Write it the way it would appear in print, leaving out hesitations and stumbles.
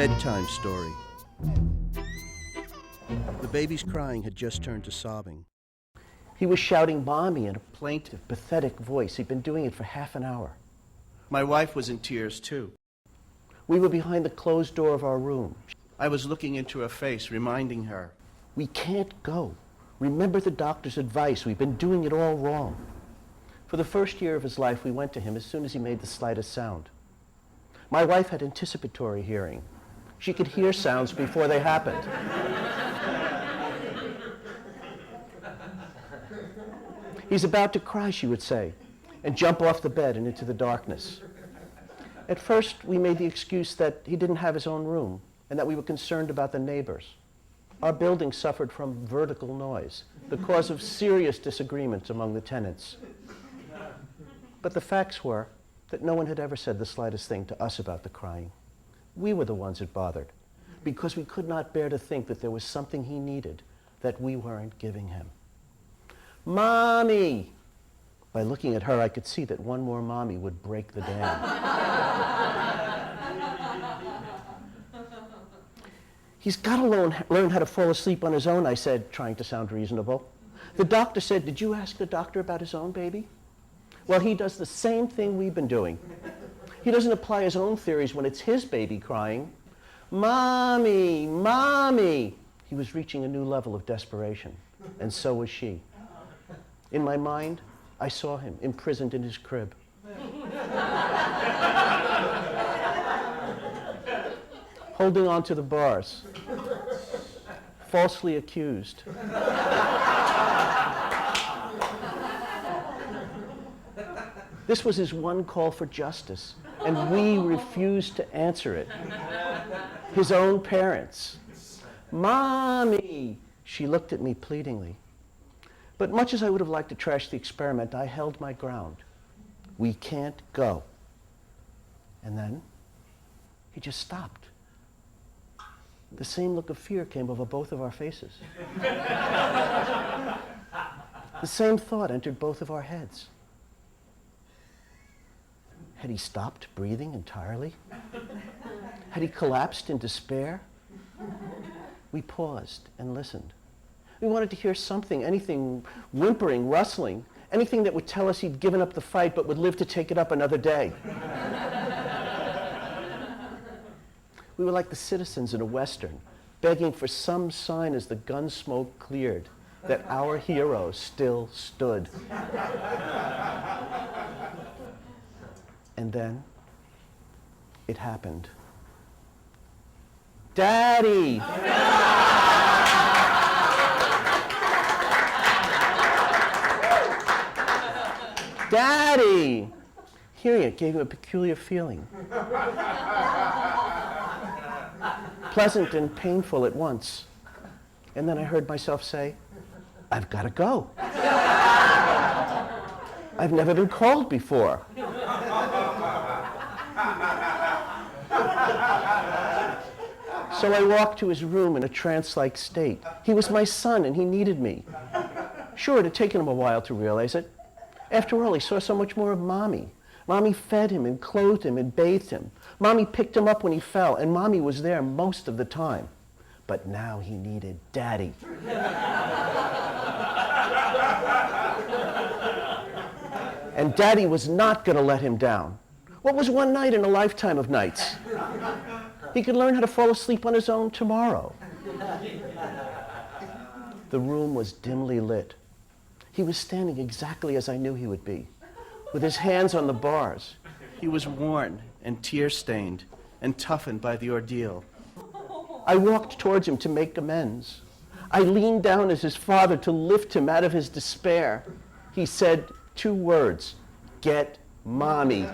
Bedtime story. The baby's crying had just turned to sobbing. He was shouting "Mommy" in a plaintive, pathetic voice. He'd been doing it for half an hour. My wife was in tears too. We were behind the closed door of our room. I was looking into her face, reminding her. We can't go. Remember the doctor's advice. We've been doing it all wrong. For the first year of his life, we went to him as soon as he made the slightest sound. My wife had anticipatory hearing. She could hear sounds before they happened. He's about to cry, she would say, and jump off the bed and into the darkness. At first, we made the excuse that he didn't have his own room and that we were concerned about the neighbors. Our building suffered from vertical noise, the cause of serious disagreements among the tenants. But the facts were that no one had ever said the slightest thing to us about the crying. We were the ones it bothered, because we could not bear to think that there was something he needed that we weren't giving him. "Mommy!" By looking at her, I could see that one more mommy would break the dam. "He's got to learn how to fall asleep on his own," I said, trying to sound reasonable. "The doctor said," "Did you ask the doctor about his own baby?" Well, he does the same thing we've been doing. He doesn't apply his own theories when it's his baby crying. "Mommy, Mommy!" He was reaching a new level of desperation, and so was she. In my mind, I saw him imprisoned in his crib. Holding on to the bars, falsely accused. This was his one call for justice, and we refused to answer it. His own parents. "Mommy!" She looked at me pleadingly. But much as I would have liked to trash the experiment, I held my ground. We can't go. And then he just stopped. The same look of fear came over both of our faces. The same thought entered both of our heads. Had he stopped breathing entirely? Had he collapsed in despair? We paused and listened. We wanted to hear something, anything, whimpering, rustling, anything that would tell us he'd given up the fight but would live to take it up another day. We were like the citizens in a Western, begging for some sign as the gun smoke cleared that our hero still stood. And then it happened. "Daddy!" "Daddy!" Hearing it gave him a peculiar feeling. Pleasant and painful at once. And then I heard myself say, "I've got to go. I've never been called before." So I walked to his room in a trance-like state. He was my son and he needed me. Sure, it had taken him a while to realize it. After all, he saw so much more of Mommy. Mommy fed him and clothed him and bathed him. Mommy picked him up when he fell, and Mommy was there most of the time. But now he needed Daddy. And Daddy was not going to let him down. What was one night in a lifetime of nights? He could learn how to fall asleep on his own tomorrow. The room was dimly lit. He was standing exactly as I knew he would be, with his hands on the bars. He was worn and tear-stained and toughened by the ordeal. I walked towards him to make amends. I leaned down as his father to lift him out of his despair. He said 2 words, "Get Mommy."